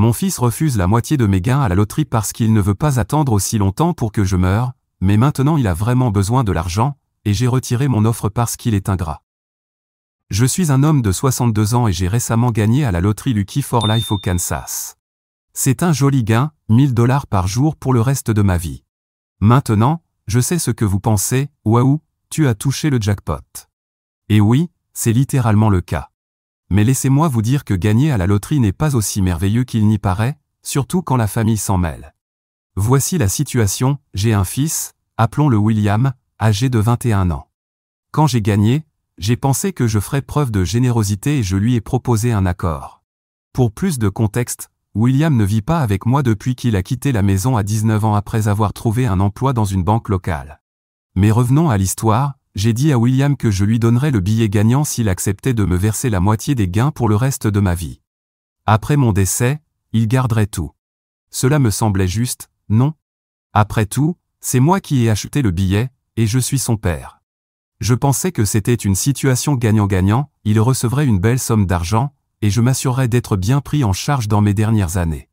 Mon fils refuse la moitié de mes gains à la loterie parce qu'il ne veut pas attendre aussi longtemps pour que je meure, mais maintenant il a vraiment besoin de l'argent, et j'ai retiré mon offre parce qu'il est ingrat. Je suis un homme de 62 ans et j'ai récemment gagné à la loterie Lucky for Life au Kansas. C'est un joli gain, 1000 $ par jour pour le reste de ma vie. Maintenant, je sais ce que vous pensez, waouh, tu as touché le jackpot. Et oui, c'est littéralement le cas. Mais laissez-moi vous dire que gagner à la loterie n'est pas aussi merveilleux qu'il n'y paraît, surtout quand la famille s'en mêle. Voici la situation, j'ai un fils, appelons-le William, âgé de 21 ans. Quand j'ai gagné, j'ai pensé que je ferais preuve de générosité et je lui ai proposé un accord. Pour plus de contexte, William ne vit pas avec moi depuis qu'il a quitté la maison à 19 ans après avoir trouvé un emploi dans une banque locale. Mais revenons à l'histoire, j'ai dit à William que je lui donnerais le billet gagnant s'il acceptait de me verser la moitié des gains pour le reste de ma vie. Après mon décès, il garderait tout. Cela me semblait juste, non? Après tout, c'est moi qui ai acheté le billet, et je suis son père. Je pensais que c'était une situation gagnant-gagnant, il recevrait une belle somme d'argent, et je m'assurerais d'être bien pris en charge dans mes dernières années.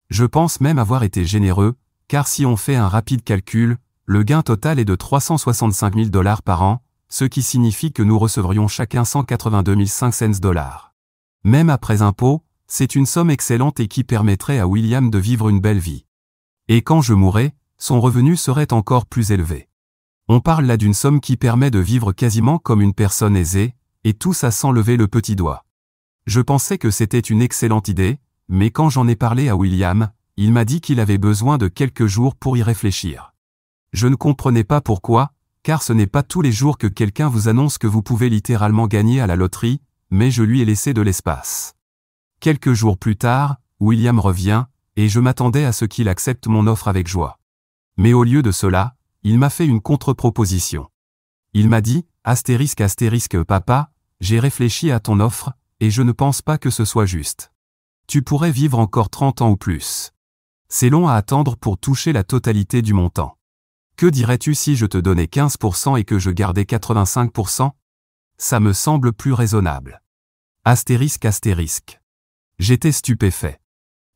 Je pense même avoir été généreux, car si on fait un rapide calcul, le gain total est de 365 000 $ par an, ce qui signifie que nous recevrions chacun 182 500 $. Même après impôts, c'est une somme excellente et qui permettrait à William de vivre une belle vie. Et quand je mourrais, son revenu serait encore plus élevé. On parle là d'une somme qui permet de vivre quasiment comme une personne aisée, et tout ça sans lever le petit doigt. Je pensais que c'était une excellente idée, mais quand j'en ai parlé à William, il m'a dit qu'il avait besoin de quelques jours pour y réfléchir. Je ne comprenais pas pourquoi, car ce n'est pas tous les jours que quelqu'un vous annonce que vous pouvez littéralement gagner à la loterie, mais je lui ai laissé de l'espace. Quelques jours plus tard, William revient, et je m'attendais à ce qu'il accepte mon offre avec joie. Mais au lieu de cela, il m'a fait une contre-proposition. Il m'a dit, ***, papa, j'ai réfléchi à ton offre, et je ne pense pas que ce soit juste. Tu pourrais vivre encore 30 ans ou plus. C'est long à attendre pour toucher la totalité du montant. Que dirais-tu si je te donnais 15% et que je gardais 85%? Ça me semble plus raisonnable. ***. J'étais stupéfait.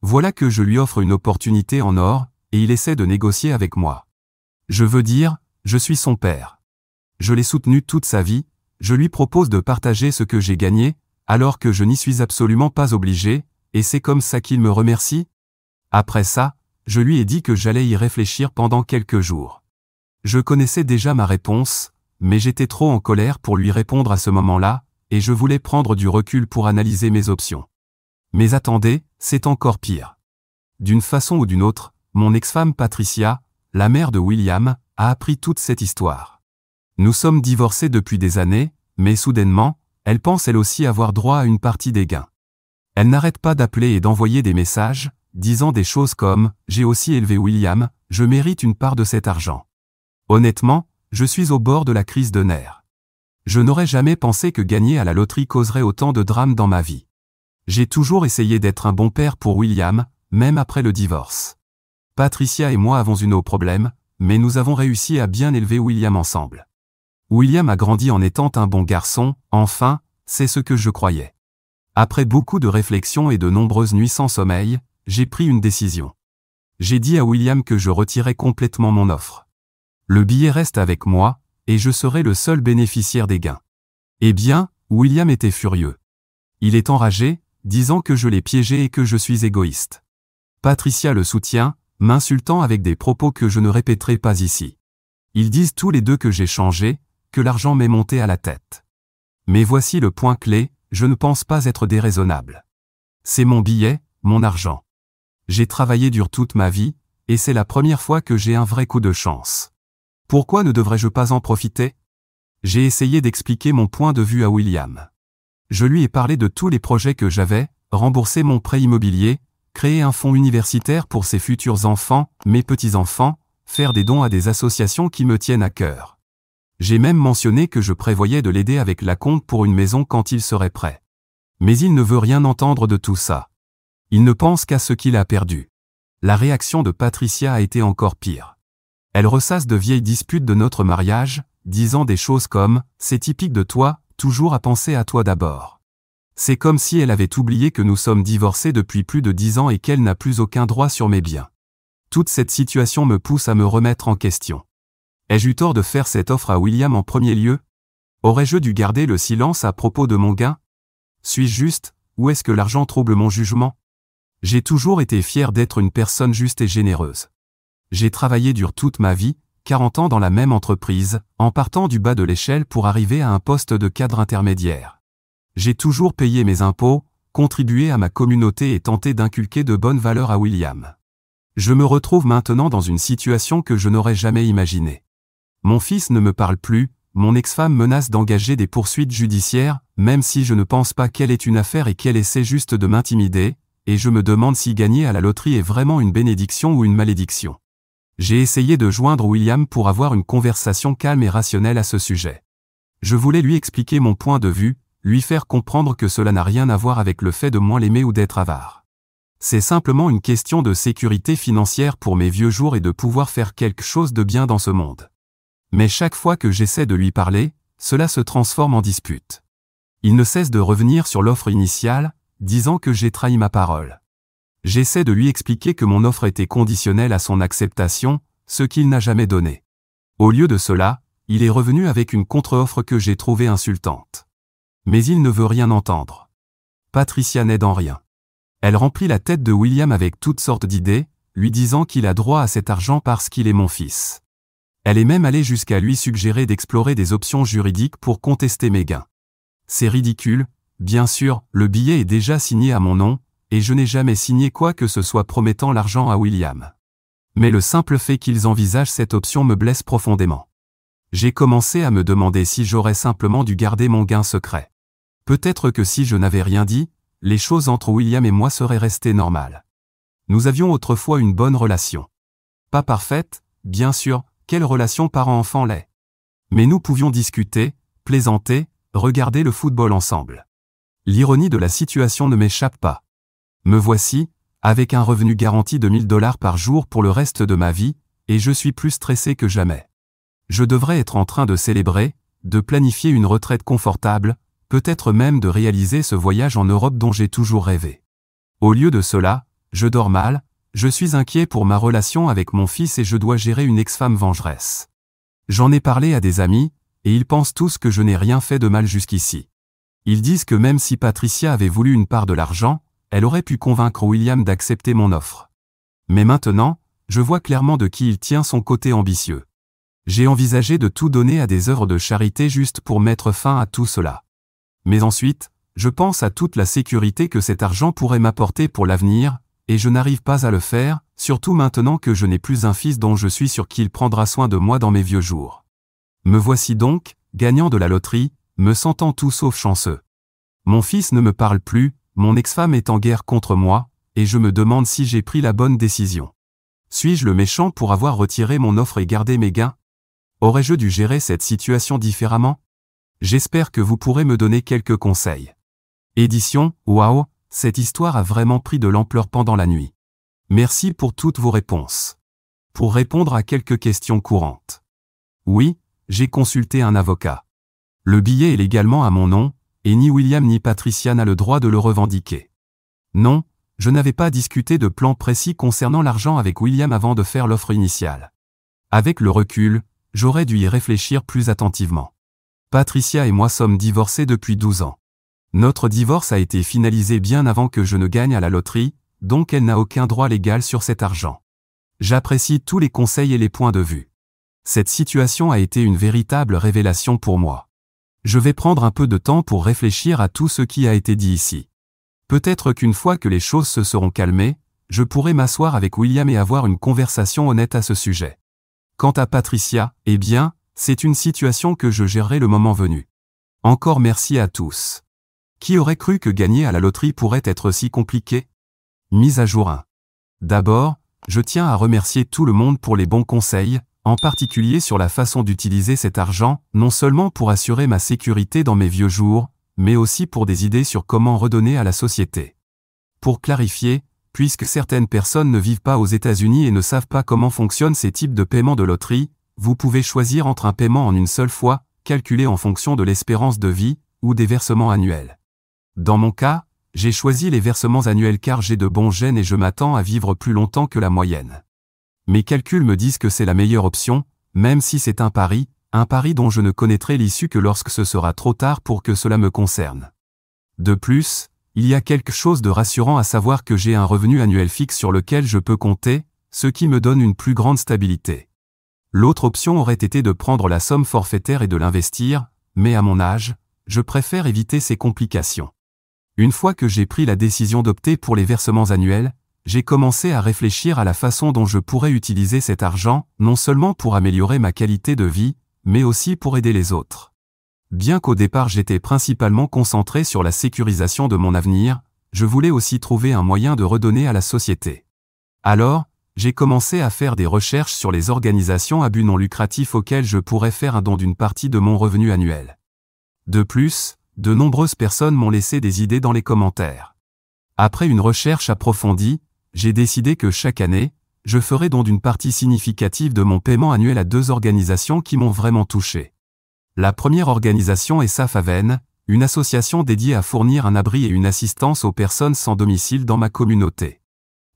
Voilà que je lui offre une opportunité en or, et il essaie de négocier avec moi. Je veux dire, je suis son père. Je l'ai soutenu toute sa vie, je lui propose de partager ce que j'ai gagné, alors que je n'y suis absolument pas obligé, et c'est comme ça qu'il me remercie? Après ça, je lui ai dit que j'allais y réfléchir pendant quelques jours. Je connaissais déjà ma réponse, mais j'étais trop en colère pour lui répondre à ce moment-là, et je voulais prendre du recul pour analyser mes options. Mais attendez, c'est encore pire. D'une façon ou d'une autre, mon ex-femme Patricia, la mère de William, a appris toute cette histoire. Nous sommes divorcés depuis des années, mais soudainement, elle pense elle aussi avoir droit à une partie des gains. Elle n'arrête pas d'appeler et d'envoyer des messages, disant des choses comme « J'ai aussi élevé William, je mérite une part de cet argent ». Honnêtement, je suis au bord de la crise de nerfs. Je n'aurais jamais pensé que gagner à la loterie causerait autant de drames dans ma vie. J'ai toujours essayé d'être un bon père pour William, même après le divorce. Patricia et moi avons eu nos problèmes, mais nous avons réussi à bien élever William ensemble. William a grandi en étant un bon garçon, enfin, c'est ce que je croyais. Après beaucoup de réflexions et de nombreuses nuits sans sommeil, j'ai pris une décision. J'ai dit à William que je retirais complètement mon offre. Le billet reste avec moi, et je serai le seul bénéficiaire des gains. Eh bien, William était furieux. Il est enragé, disant que je l'ai piégé et que je suis égoïste. Patricia le soutient, m'insultant avec des propos que je ne répéterai pas ici. Ils disent tous les deux que j'ai changé, que l'argent m'est monté à la tête. Mais voici le point clé, je ne pense pas être déraisonnable. C'est mon billet, mon argent. J'ai travaillé dur toute ma vie, et c'est la première fois que j'ai un vrai coup de chance. Pourquoi ne devrais-je pas en profiter? J'ai essayé d'expliquer mon point de vue à William. Je lui ai parlé de tous les projets que j'avais, rembourser mon prêt immobilier, créer un fonds universitaire pour ses futurs enfants, mes petits-enfants, faire des dons à des associations qui me tiennent à cœur. J'ai même mentionné que je prévoyais de l'aider avec l'acompte pour une maison quand il serait prêt. Mais il ne veut rien entendre de tout ça. Il ne pense qu'à ce qu'il a perdu. La réaction de Patricia a été encore pire. Elle ressasse de vieilles disputes de notre mariage, disant des choses comme « c'est typique de toi, toujours à penser à toi d'abord ». C'est comme si elle avait oublié que nous sommes divorcés depuis plus de 10 ans et qu'elle n'a plus aucun droit sur mes biens. Toute cette situation me pousse à me remettre en question. Ai-je eu tort de faire cette offre à William en premier lieu? Aurais-je dû garder le silence à propos de mon gain? Suis-je juste, ou est-ce que l'argent trouble mon jugement? J'ai toujours été fier d'être une personne juste et généreuse. J'ai travaillé dur toute ma vie, 40 ans dans la même entreprise, en partant du bas de l'échelle pour arriver à un poste de cadre intermédiaire. J'ai toujours payé mes impôts, contribué à ma communauté et tenté d'inculquer de bonnes valeurs à William. Je me retrouve maintenant dans une situation que je n'aurais jamais imaginée. Mon fils ne me parle plus, mon ex-femme menace d'engager des poursuites judiciaires, même si je ne pense pas qu'elle ait une affaire et qu'elle essaie juste de m'intimider, et je me demande si gagner à la loterie est vraiment une bénédiction ou une malédiction. J'ai essayé de joindre William pour avoir une conversation calme et rationnelle à ce sujet. Je voulais lui expliquer mon point de vue, lui faire comprendre que cela n'a rien à voir avec le fait de moins l'aimer ou d'être avare. C'est simplement une question de sécurité financière pour mes vieux jours et de pouvoir faire quelque chose de bien dans ce monde. Mais chaque fois que j'essaie de lui parler, cela se transforme en dispute. Il ne cesse de revenir sur l'offre initiale, disant que j'ai trahi ma parole. J'essaie de lui expliquer que mon offre était conditionnelle à son acceptation, ce qu'il n'a jamais donné. Au lieu de cela, il est revenu avec une contre-offre que j'ai trouvée insultante. Mais il ne veut rien entendre. Patricia n'aide en rien. Elle remplit la tête de William avec toutes sortes d'idées, lui disant qu'il a droit à cet argent parce qu'il est mon fils. Elle est même allée jusqu'à lui suggérer d'explorer des options juridiques pour contester mes gains. C'est ridicule, bien sûr, le billet est déjà signé à mon nom, et je n'ai jamais signé quoi que ce soit promettant l'argent à William. Mais le simple fait qu'ils envisagent cette option me blesse profondément. J'ai commencé à me demander si j'aurais simplement dû garder mon gain secret. Peut-être que si je n'avais rien dit, les choses entre William et moi seraient restées normales. Nous avions autrefois une bonne relation. Pas parfaite, bien sûr, quelle relation parent-enfant l'est. Mais nous pouvions discuter, plaisanter, regarder le football ensemble. L'ironie de la situation ne m'échappe pas. Me voici, avec un revenu garanti de $1000 par jour pour le reste de ma vie, et je suis plus stressé que jamais. Je devrais être en train de célébrer, de planifier une retraite confortable, peut-être même de réaliser ce voyage en Europe dont j'ai toujours rêvé. Au lieu de cela, je dors mal, je suis inquiet pour ma relation avec mon fils et je dois gérer une ex-femme vengeresse. J'en ai parlé à des amis, et ils pensent tous que je n'ai rien fait de mal jusqu'ici. Ils disent que même si Patricia avait voulu une part de l'argent, elle aurait pu convaincre William d'accepter mon offre. Mais maintenant, je vois clairement de qui il tient son côté ambitieux. J'ai envisagé de tout donner à des œuvres de charité juste pour mettre fin à tout cela. Mais ensuite, je pense à toute la sécurité que cet argent pourrait m'apporter pour l'avenir, et je n'arrive pas à le faire, surtout maintenant que je n'ai plus un fils dont je suis sûr qu'il prendra soin de moi dans mes vieux jours. Me voici donc, gagnant de la loterie, me sentant tout sauf chanceux. Mon fils ne me parle plus, mon ex-femme est en guerre contre moi, et je me demande si j'ai pris la bonne décision. Suis-je le méchant pour avoir retiré mon offre et gardé mes gains? Aurais-je dû gérer cette situation différemment? J'espère que vous pourrez me donner quelques conseils. Édition, waouh, cette histoire a vraiment pris de l'ampleur pendant la nuit. Merci pour toutes vos réponses. Pour répondre à quelques questions courantes. Oui, j'ai consulté un avocat. Le billet est légalement à mon nom, et ni William ni Patricia n'a le droit de le revendiquer. Non, je n'avais pas discuté de plan précis concernant l'argent avec William avant de faire l'offre initiale. Avec le recul, j'aurais dû y réfléchir plus attentivement. Patricia et moi sommes divorcés depuis 12 ans. Notre divorce a été finalisé bien avant que je ne gagne à la loterie, donc elle n'a aucun droit légal sur cet argent. J'apprécie tous les conseils et les points de vue. Cette situation a été une véritable révélation pour moi. Je vais prendre un peu de temps pour réfléchir à tout ce qui a été dit ici. Peut-être qu'une fois que les choses se seront calmées, je pourrai m'asseoir avec William et avoir une conversation honnête à ce sujet. Quant à Patricia, eh bien, c'est une situation que je gérerai le moment venu. Encore merci à tous. Qui aurait cru que gagner à la loterie pourrait être si compliqué? Mise à jour 1. D'abord, je tiens à remercier tout le monde pour les bons conseils, en particulier sur la façon d'utiliser cet argent, non seulement pour assurer ma sécurité dans mes vieux jours, mais aussi pour des idées sur comment redonner à la société. Pour clarifier, puisque certaines personnes ne vivent pas aux États-Unis et ne savent pas comment fonctionnent ces types de paiements de loterie, vous pouvez choisir entre un paiement en une seule fois, calculé en fonction de l'espérance de vie, ou des versements annuels. Dans mon cas, j'ai choisi les versements annuels car j'ai de bons gènes et je m'attends à vivre plus longtemps que la moyenne. Mes calculs me disent que c'est la meilleure option, même si c'est un pari dont je ne connaîtrai l'issue que lorsque ce sera trop tard pour que cela me concerne. De plus, il y a quelque chose de rassurant à savoir que j'ai un revenu annuel fixe sur lequel je peux compter, ce qui me donne une plus grande stabilité. L'autre option aurait été de prendre la somme forfaitaire et de l'investir, mais à mon âge, je préfère éviter ces complications. Une fois que j'ai pris la décision d'opter pour les versements annuels, j'ai commencé à réfléchir à la façon dont je pourrais utiliser cet argent, non seulement pour améliorer ma qualité de vie, mais aussi pour aider les autres. Bien qu'au départ j'étais principalement concentré sur la sécurisation de mon avenir, je voulais aussi trouver un moyen de redonner à la société. Alors, j'ai commencé à faire des recherches sur les organisations à but non lucratif auxquelles je pourrais faire un don d'une partie de mon revenu annuel. De plus, de nombreuses personnes m'ont laissé des idées dans les commentaires. Après une recherche approfondie, j'ai décidé que chaque année, je ferai don d'une partie significative de mon paiement annuel à 2 organisations qui m'ont vraiment touché. La première organisation est SAF-Haven, une association dédiée à fournir un abri et une assistance aux personnes sans domicile dans ma communauté.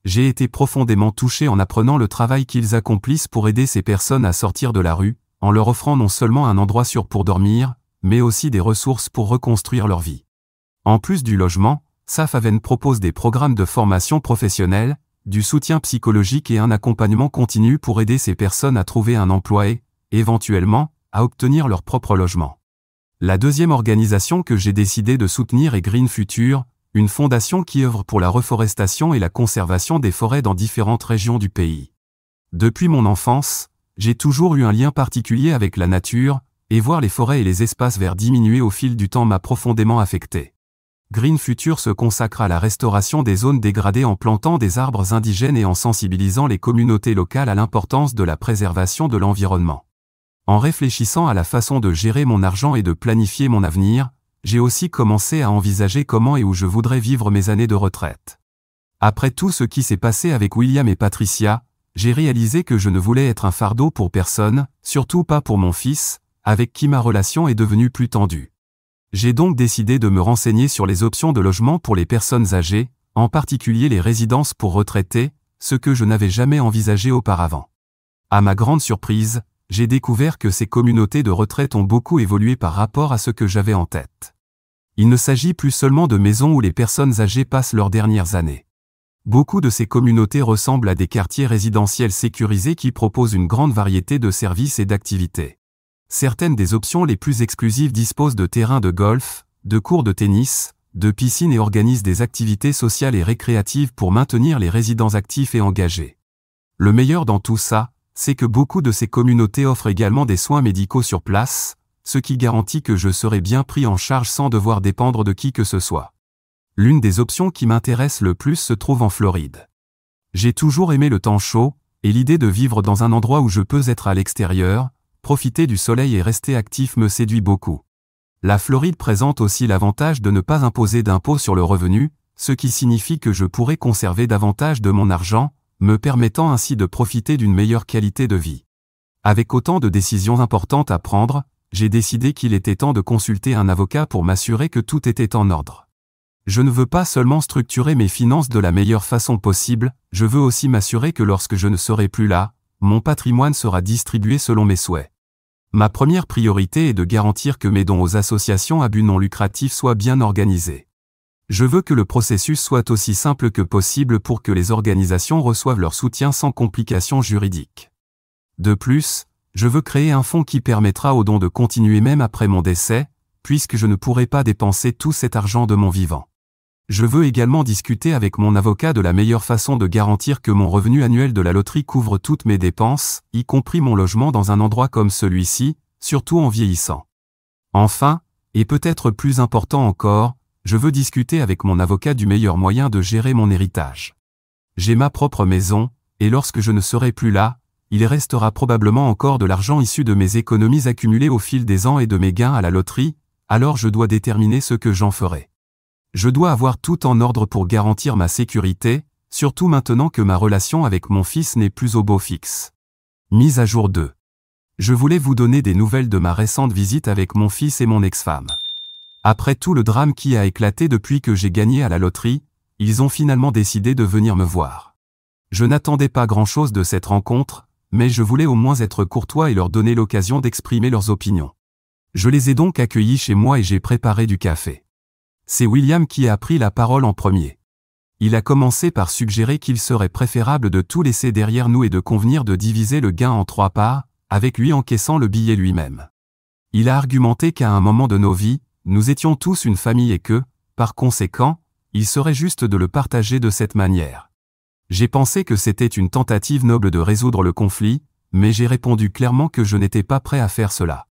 J'ai été profondément touché en apprenant le travail qu'ils accomplissent pour aider ces personnes à sortir de la rue, en leur offrant non seulement un endroit sûr pour dormir, mais aussi des ressources pour reconstruire leur vie. En plus du logement, SAF-Haven propose des programmes de formation professionnelle, du soutien psychologique et un accompagnement continu pour aider ces personnes à trouver un emploi et, éventuellement, à obtenir leur propre logement. La deuxième organisation que j'ai décidé de soutenir est Green Future, une fondation qui œuvre pour la reforestation et la conservation des forêts dans différentes régions du pays. Depuis mon enfance, j'ai toujours eu un lien particulier avec la nature, et voir les forêts et les espaces verts diminuer au fil du temps m'a profondément affecté. Green Future se consacre à la restauration des zones dégradées en plantant des arbres indigènes et en sensibilisant les communautés locales à l'importance de la préservation de l'environnement. En réfléchissant à la façon de gérer mon argent et de planifier mon avenir, j'ai aussi commencé à envisager comment et où je voudrais vivre mes années de retraite. Après tout ce qui s'est passé avec William et Patricia, j'ai réalisé que je ne voulais être un fardeau pour personne, surtout pas pour mon fils, avec qui ma relation est devenue plus tendue. J'ai donc décidé de me renseigner sur les options de logement pour les personnes âgées, en particulier les résidences pour retraités, ce que je n'avais jamais envisagé auparavant. À ma grande surprise, j'ai découvert que ces communautés de retraite ont beaucoup évolué par rapport à ce que j'avais en tête. Il ne s'agit plus seulement de maisons où les personnes âgées passent leurs dernières années. Beaucoup de ces communautés ressemblent à des quartiers résidentiels sécurisés qui proposent une grande variété de services et d'activités. Certaines des options les plus exclusives disposent de terrains de golf, de cours de tennis, de piscines et organisent des activités sociales et récréatives pour maintenir les résidents actifs et engagés. Le meilleur dans tout ça, c'est que beaucoup de ces communautés offrent également des soins médicaux sur place, ce qui garantit que je serai bien pris en charge sans devoir dépendre de qui que ce soit. L'une des options qui m'intéresse le plus se trouve en Floride. J'ai toujours aimé le temps chaud, et l'idée de vivre dans un endroit où je peux être à l'extérieur, profiter du soleil et rester actif me séduit beaucoup. La Floride présente aussi l'avantage de ne pas imposer d'impôt sur le revenu, ce qui signifie que je pourrai conserver davantage de mon argent, me permettant ainsi de profiter d'une meilleure qualité de vie. Avec autant de décisions importantes à prendre, j'ai décidé qu'il était temps de consulter un avocat pour m'assurer que tout était en ordre. Je ne veux pas seulement structurer mes finances de la meilleure façon possible, je veux aussi m'assurer que lorsque je ne serai plus là, mon patrimoine sera distribué selon mes souhaits. Ma première priorité est de garantir que mes dons aux associations à but non lucratif soient bien organisés. Je veux que le processus soit aussi simple que possible pour que les organisations reçoivent leur soutien sans complications juridiques. De plus, je veux créer un fonds qui permettra aux dons de continuer même après mon décès, puisque je ne pourrai pas dépenser tout cet argent de mon vivant. Je veux également discuter avec mon avocat de la meilleure façon de garantir que mon revenu annuel de la loterie couvre toutes mes dépenses, y compris mon logement dans un endroit comme celui-ci, surtout en vieillissant. Enfin, et peut-être plus important encore, je veux discuter avec mon avocat du meilleur moyen de gérer mon héritage. J'ai ma propre maison, et lorsque je ne serai plus là, il restera probablement encore de l'argent issu de mes économies accumulées au fil des ans et de mes gains à la loterie, alors je dois déterminer ce que j'en ferai. Je dois avoir tout en ordre pour garantir ma sécurité, surtout maintenant que ma relation avec mon fils n'est plus au beau fixe. Mise à jour 2. Je voulais vous donner des nouvelles de ma récente visite avec mon fils et mon ex-femme. Après tout le drame qui a éclaté depuis que j'ai gagné à la loterie, ils ont finalement décidé de venir me voir. Je n'attendais pas grand-chose de cette rencontre, mais je voulais au moins être courtois et leur donner l'occasion d'exprimer leurs opinions. Je les ai donc accueillis chez moi et j'ai préparé du café. C'est William qui a pris la parole en premier. Il a commencé par suggérer qu'il serait préférable de tout laisser derrière nous et de convenir de diviser le gain en 3 parts, avec lui encaissant le billet lui-même. Il a argumenté qu'à un moment de nos vies, nous étions tous une famille et que, par conséquent, il serait juste de le partager de cette manière. J'ai pensé que c'était une tentative noble de résoudre le conflit, mais j'ai répondu clairement que je n'étais pas prêt à faire cela.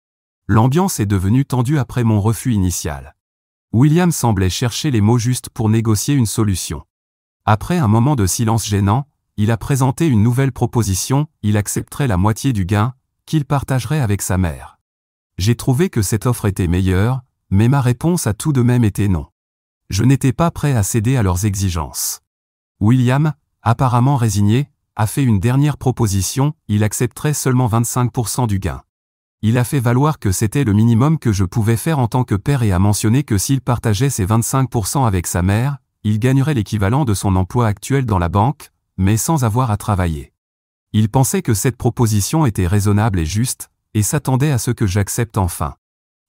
L'ambiance est devenue tendue après mon refus initial. William semblait chercher les mots justes pour négocier une solution. Après un moment de silence gênant, il a présenté une nouvelle proposition, il accepterait la moitié du gain, qu'il partagerait avec sa mère. J'ai trouvé que cette offre était meilleure, mais ma réponse a tout de même été non. Je n'étais pas prêt à céder à leurs exigences. William, apparemment résigné, a fait une dernière proposition, il accepterait seulement 25% du gain. Il a fait valoir que c'était le minimum que je pouvais faire en tant que père et a mentionné que s'il partageait ses 25% avec sa mère, il gagnerait l'équivalent de son emploi actuel dans la banque, mais sans avoir à travailler. Il pensait que cette proposition était raisonnable et juste, et s'attendait à ce que j'accepte enfin.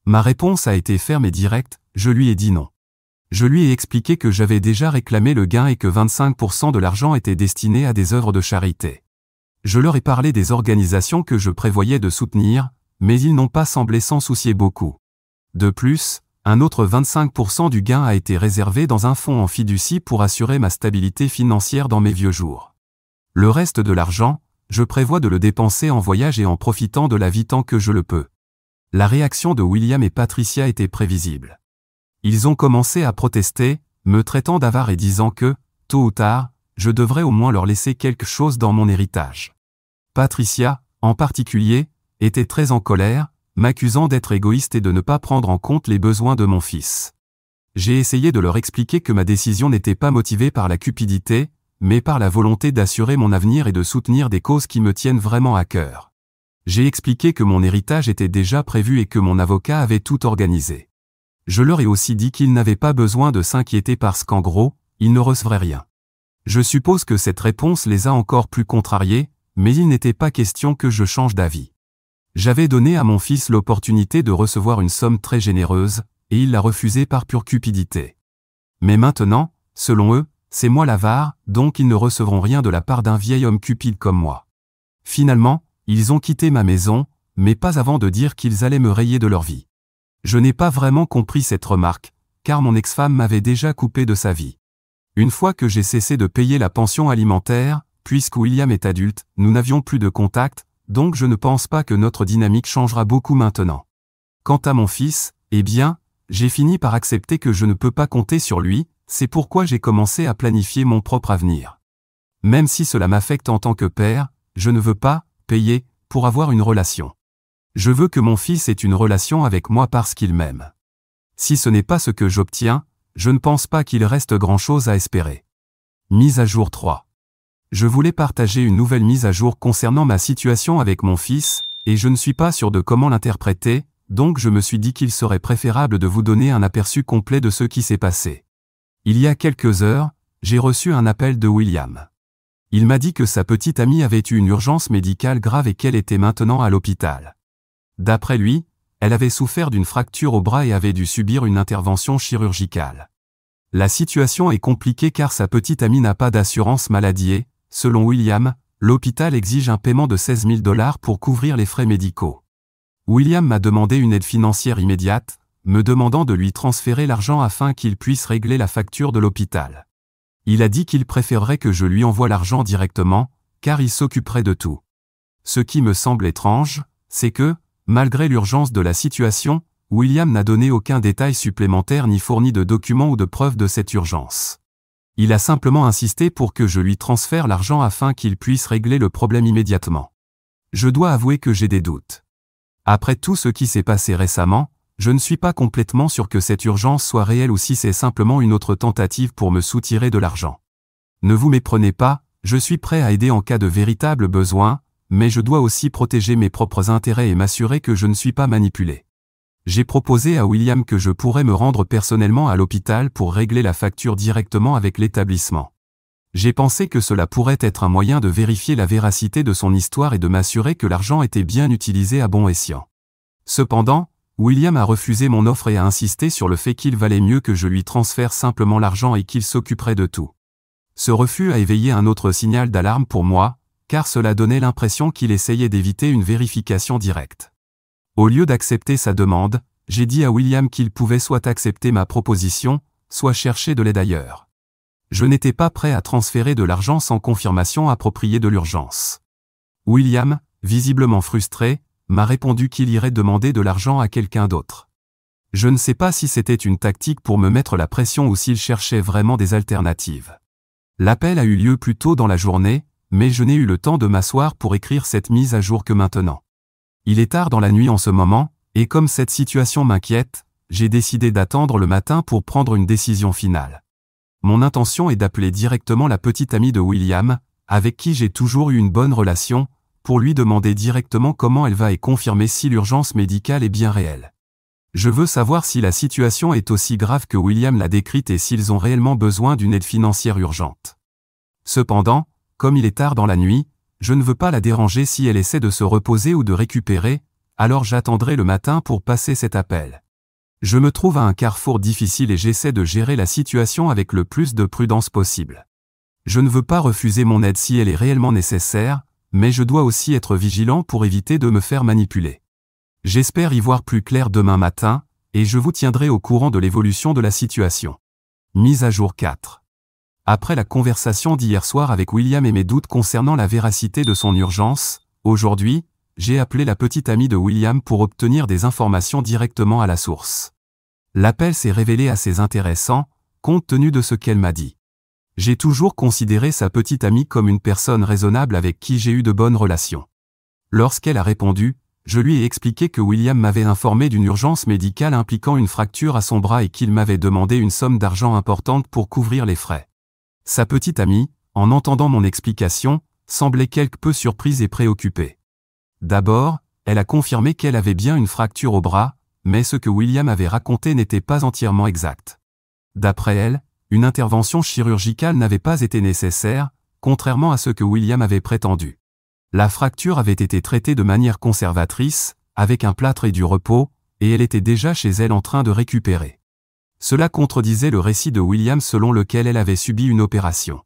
Ma réponse a été ferme et directe, je lui ai dit non. Je lui ai expliqué que j'avais déjà réclamé le gain et que 25% de l'argent était destiné à des œuvres de charité. Je leur ai parlé des organisations que je prévoyais de soutenir, mais ils n'ont pas semblé s'en soucier beaucoup. De plus, un autre 25% du gain a été réservé dans un fonds en fiducie pour assurer ma stabilité financière dans mes vieux jours. Le reste de l'argent, je prévois de le dépenser en voyage et en profitant de la vie tant que je le peux. La réaction de William et Patricia était prévisible. Ils ont commencé à protester, me traitant d'avare et disant que, tôt ou tard, je devrais au moins leur laisser quelque chose dans mon héritage. Patricia, en particulier, était très en colère, m'accusant d'être égoïste et de ne pas prendre en compte les besoins de mon fils. J'ai essayé de leur expliquer que ma décision n'était pas motivée par la cupidité, mais par la volonté d'assurer mon avenir et de soutenir des causes qui me tiennent vraiment à cœur. J'ai expliqué que mon héritage était déjà prévu et que mon avocat avait tout organisé. Je leur ai aussi dit qu'ils n'avaient pas besoin de s'inquiéter parce qu'en gros, ils ne recevraient rien. Je suppose que cette réponse les a encore plus contrariés, mais il n'était pas question que je change d'avis. J'avais donné à mon fils l'opportunité de recevoir une somme très généreuse, et il l'a refusée par pure cupidité. Mais maintenant, selon eux, c'est moi l'avare, donc ils ne recevront rien de la part d'un vieil homme cupide comme moi. Finalement, ils ont quitté ma maison, mais pas avant de dire qu'ils allaient me rayer de leur vie. Je n'ai pas vraiment compris cette remarque, car mon ex-femme m'avait déjà coupé de sa vie. Une fois que j'ai cessé de payer la pension alimentaire, puisque William est adulte, nous n'avions plus de contact, donc je ne pense pas que notre dynamique changera beaucoup maintenant. Quant à mon fils, eh bien, j'ai fini par accepter que je ne peux pas compter sur lui, c'est pourquoi j'ai commencé à planifier mon propre avenir. Même si cela m'affecte en tant que père, je ne veux pas payer pour avoir une relation. Je veux que mon fils ait une relation avec moi parce qu'il m'aime. Si ce n'est pas ce que j'obtiens, je ne pense pas qu'il reste grand-chose à espérer. Mise à jour 3. Je voulais partager une nouvelle mise à jour concernant ma situation avec mon fils, et je ne suis pas sûr de comment l'interpréter, donc je me suis dit qu'il serait préférable de vous donner un aperçu complet de ce qui s'est passé. Il y a quelques heures, j'ai reçu un appel de William. Il m'a dit que sa petite amie avait eu une urgence médicale grave et qu'elle était maintenant à l'hôpital. D'après lui, elle avait souffert d'une fracture au bras et avait dû subir une intervention chirurgicale. La situation est compliquée car sa petite amie n'a pas d'assurance maladie et, selon William, l'hôpital exige un paiement de 16 000 $ pour couvrir les frais médicaux. William m'a demandé une aide financière immédiate, me demandant de lui transférer l'argent afin qu'il puisse régler la facture de l'hôpital. Il a dit qu'il préférerait que je lui envoie l'argent directement, car il s'occuperait de tout. Ce qui me semble étrange, c'est que, malgré l'urgence de la situation, William n'a donné aucun détail supplémentaire ni fourni de documents ou de preuves de cette urgence. Il a simplement insisté pour que je lui transfère l'argent afin qu'il puisse régler le problème immédiatement. Je dois avouer que j'ai des doutes. Après tout ce qui s'est passé récemment, je ne suis pas complètement sûr que cette urgence soit réelle ou si c'est simplement une autre tentative pour me soutirer de l'argent. Ne vous méprenez pas, je suis prêt à aider en cas de véritable besoin, mais je dois aussi protéger mes propres intérêts et m'assurer que je ne suis pas manipulé. J'ai proposé à William que je pourrais me rendre personnellement à l'hôpital pour régler la facture directement avec l'établissement. J'ai pensé que cela pourrait être un moyen de vérifier la véracité de son histoire et de m'assurer que l'argent était bien utilisé à bon escient. Cependant, William a refusé mon offre et a insisté sur le fait qu'il valait mieux que je lui transfère simplement l'argent et qu'il s'occuperait de tout. Ce refus a éveillé un autre signal d'alarme pour moi, car cela donnait l'impression qu'il essayait d'éviter une vérification directe. Au lieu d'accepter sa demande, j'ai dit à William qu'il pouvait soit accepter ma proposition, soit chercher de l'aide ailleurs. Je n'étais pas prêt à transférer de l'argent sans confirmation appropriée de l'urgence. William, visiblement frustré, m'a répondu qu'il irait demander de l'argent à quelqu'un d'autre. Je ne sais pas si c'était une tactique pour me mettre la pression ou s'il cherchait vraiment des alternatives. L'appel a eu lieu plus tôt dans la journée, mais je n'ai eu le temps de m'asseoir pour écrire cette mise à jour que maintenant. Il est tard dans la nuit en ce moment, et comme cette situation m'inquiète, j'ai décidé d'attendre le matin pour prendre une décision finale. Mon intention est d'appeler directement la petite amie de William, avec qui j'ai toujours eu une bonne relation, pour lui demander directement comment elle va et confirmer si l'urgence médicale est bien réelle. Je veux savoir si la situation est aussi grave que William l'a décrite et s'ils ont réellement besoin d'une aide financière urgente. Cependant, comme il est tard dans la nuit, je ne veux pas la déranger si elle essaie de se reposer ou de récupérer, alors j'attendrai le matin pour passer cet appel. Je me trouve à un carrefour difficile et j'essaie de gérer la situation avec le plus de prudence possible. Je ne veux pas refuser mon aide si elle est réellement nécessaire, mais je dois aussi être vigilant pour éviter de me faire manipuler. J'espère y voir plus clair demain matin, et je vous tiendrai au courant de l'évolution de la situation. Mise à jour 4. Après la conversation d'hier soir avec William et mes doutes concernant la véracité de son urgence, aujourd'hui, j'ai appelé la petite amie de William pour obtenir des informations directement à la source. L'appel s'est révélé assez intéressant, compte tenu de ce qu'elle m'a dit. J'ai toujours considéré sa petite amie comme une personne raisonnable avec qui j'ai eu de bonnes relations. Lorsqu'elle a répondu, je lui ai expliqué que William m'avait informé d'une urgence médicale impliquant une fracture à son bras et qu'il m'avait demandé une somme d'argent importante pour couvrir les frais. Sa petite amie, en entendant mon explication, semblait quelque peu surprise et préoccupée. D'abord, elle a confirmé qu'elle avait bien une fracture au bras, mais ce que William avait raconté n'était pas entièrement exact. D'après elle, une intervention chirurgicale n'avait pas été nécessaire, contrairement à ce que William avait prétendu. La fracture avait été traitée de manière conservatrice, avec un plâtre et du repos, et elle était déjà chez elle en train de récupérer. Cela contredisait le récit de William selon lequel elle avait subi une opération.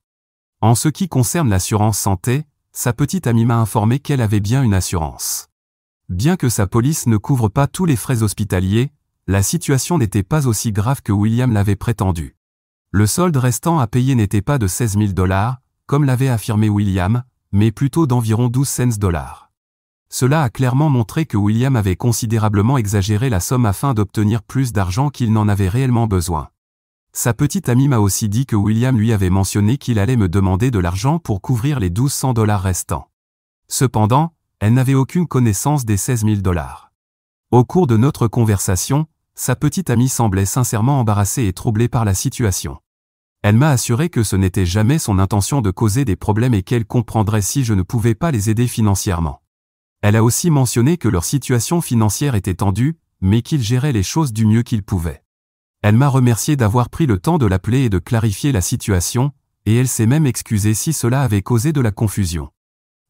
En ce qui concerne l'assurance santé, sa petite amie m'a informé qu'elle avait bien une assurance. Bien que sa police ne couvre pas tous les frais hospitaliers, la situation n'était pas aussi grave que William l'avait prétendu. Le solde restant à payer n'était pas de 16 000 $, comme l'avait affirmé William, mais plutôt d'environ 12 cents. Cela a clairement montré que William avait considérablement exagéré la somme afin d'obtenir plus d'argent qu'il n'en avait réellement besoin. Sa petite amie m'a aussi dit que William lui avait mentionné qu'il allait me demander de l'argent pour couvrir les 1 200 $ restants. Cependant, elle n'avait aucune connaissance des 16 000 $. Au cours de notre conversation, sa petite amie semblait sincèrement embarrassée et troublée par la situation. Elle m'a assuré que ce n'était jamais son intention de causer des problèmes et qu'elle comprendrait si je ne pouvais pas les aider financièrement. Elle a aussi mentionné que leur situation financière était tendue, mais qu'ils géraient les choses du mieux qu'ils pouvaient. Elle m'a remercié d'avoir pris le temps de l'appeler et de clarifier la situation, et elle s'est même excusée si cela avait causé de la confusion.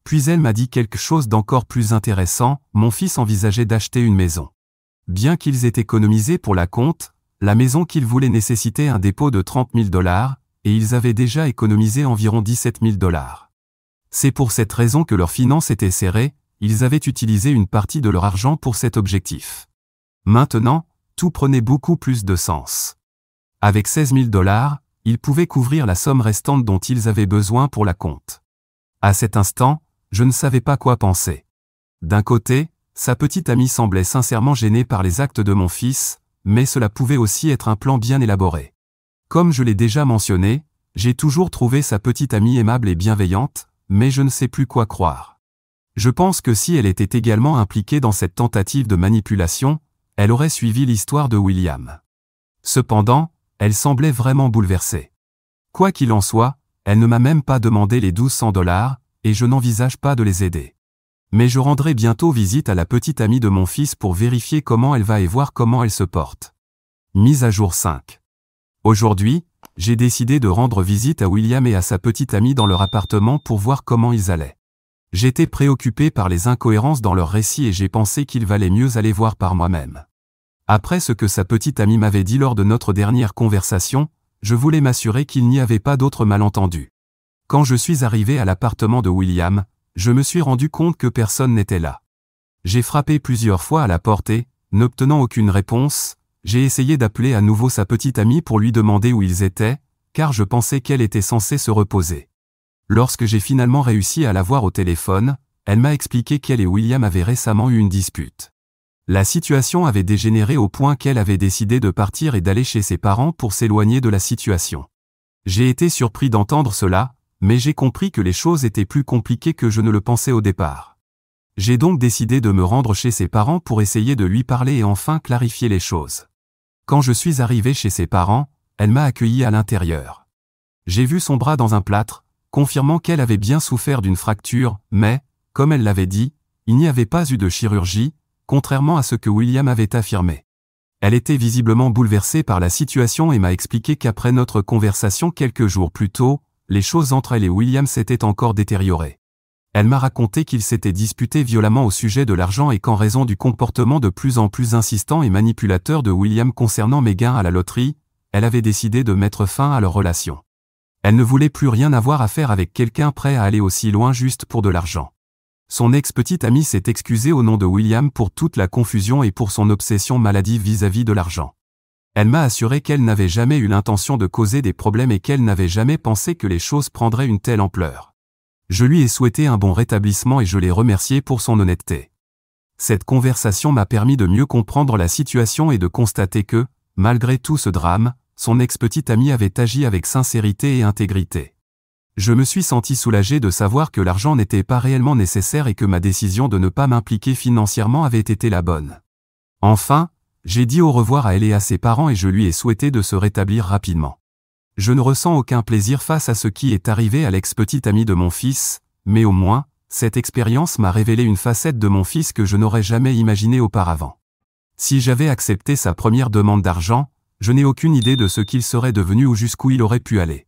Puis elle m'a dit quelque chose d'encore plus intéressant, mon fils envisageait d'acheter une maison. Bien qu'ils aient économisé pour la compte, la maison qu'ils voulaient nécessitait un dépôt de 30 000 $, et ils avaient déjà économisé environ 17 000 $. C'est pour cette raison que leurs finances étaient serrées, ils avaient utilisé une partie de leur argent pour cet objectif. Maintenant, tout prenait beaucoup plus de sens. Avec 16 000 $, ils pouvaient couvrir la somme restante dont ils avaient besoin pour la compte. À cet instant, je ne savais pas quoi penser. D'un côté, sa petite amie semblait sincèrement gênée par les actes de mon fils, mais cela pouvait aussi être un plan bien élaboré. Comme je l'ai déjà mentionné, j'ai toujours trouvé sa petite amie aimable et bienveillante, mais je ne sais plus quoi croire. Je pense que si elle était également impliquée dans cette tentative de manipulation, elle aurait suivi l'histoire de William. Cependant, elle semblait vraiment bouleversée. Quoi qu'il en soit, elle ne m'a même pas demandé les 1 200 $, et je n'envisage pas de les aider. Mais je rendrai bientôt visite à la petite amie de mon fils pour vérifier comment elle va et voir comment elle se porte. Mise à jour 5. Aujourd'hui, j'ai décidé de rendre visite à William et à sa petite amie dans leur appartement pour voir comment ils allaient. J'étais préoccupé par les incohérences dans leur récit et j'ai pensé qu'il valait mieux aller voir par moi-même. Après ce que sa petite amie m'avait dit lors de notre dernière conversation, je voulais m'assurer qu'il n'y avait pas d'autres malentendus. Quand je suis arrivé à l'appartement de William, je me suis rendu compte que personne n'était là. J'ai frappé plusieurs fois à la porte et, n'obtenant aucune réponse, j'ai essayé d'appeler à nouveau sa petite amie pour lui demander où ils étaient, car je pensais qu'elle était censée se reposer. Lorsque j'ai finalement réussi à la voir au téléphone, elle m'a expliqué qu'elle et William avaient récemment eu une dispute. La situation avait dégénéré au point qu'elle avait décidé de partir et d'aller chez ses parents pour s'éloigner de la situation. J'ai été surpris d'entendre cela, mais j'ai compris que les choses étaient plus compliquées que je ne le pensais au départ. J'ai donc décidé de me rendre chez ses parents pour essayer de lui parler et enfin clarifier les choses. Quand je suis arrivé chez ses parents, elle m'a accueilli à l'intérieur. J'ai vu son bras dans un plâtre, confirmant qu'elle avait bien souffert d'une fracture, mais, comme elle l'avait dit, il n'y avait pas eu de chirurgie, contrairement à ce que William avait affirmé. Elle était visiblement bouleversée par la situation et m'a expliqué qu'après notre conversation quelques jours plus tôt, les choses entre elle et William s'étaient encore détériorées. Elle m'a raconté qu'ils s'étaient disputés violemment au sujet de l'argent et qu'en raison du comportement de plus en plus insistant et manipulateur de William concernant mes gains à la loterie, elle avait décidé de mettre fin à leur relation. Elle ne voulait plus rien avoir à faire avec quelqu'un prêt à aller aussi loin juste pour de l'argent. Son ex-petite amie s'est excusée au nom de William pour toute la confusion et pour son obsession maladive vis-à-vis de l'argent. Elle m'a assuré qu'elle n'avait jamais eu l'intention de causer des problèmes et qu'elle n'avait jamais pensé que les choses prendraient une telle ampleur. Je lui ai souhaité un bon rétablissement et je l'ai remercié pour son honnêteté. Cette conversation m'a permis de mieux comprendre la situation et de constater que, malgré tout ce drame, son ex-petite amie avait agi avec sincérité et intégrité. Je me suis senti soulagé de savoir que l'argent n'était pas réellement nécessaire et que ma décision de ne pas m'impliquer financièrement avait été la bonne. Enfin, j'ai dit au revoir à elle et à ses parents et je lui ai souhaité de se rétablir rapidement. Je ne ressens aucun plaisir face à ce qui est arrivé à l'ex-petite amie de mon fils, mais au moins, cette expérience m'a révélé une facette de mon fils que je n'aurais jamais imaginée auparavant. Si j'avais accepté sa première demande d'argent, je n'ai aucune idée de ce qu'il serait devenu ou jusqu'où il aurait pu aller.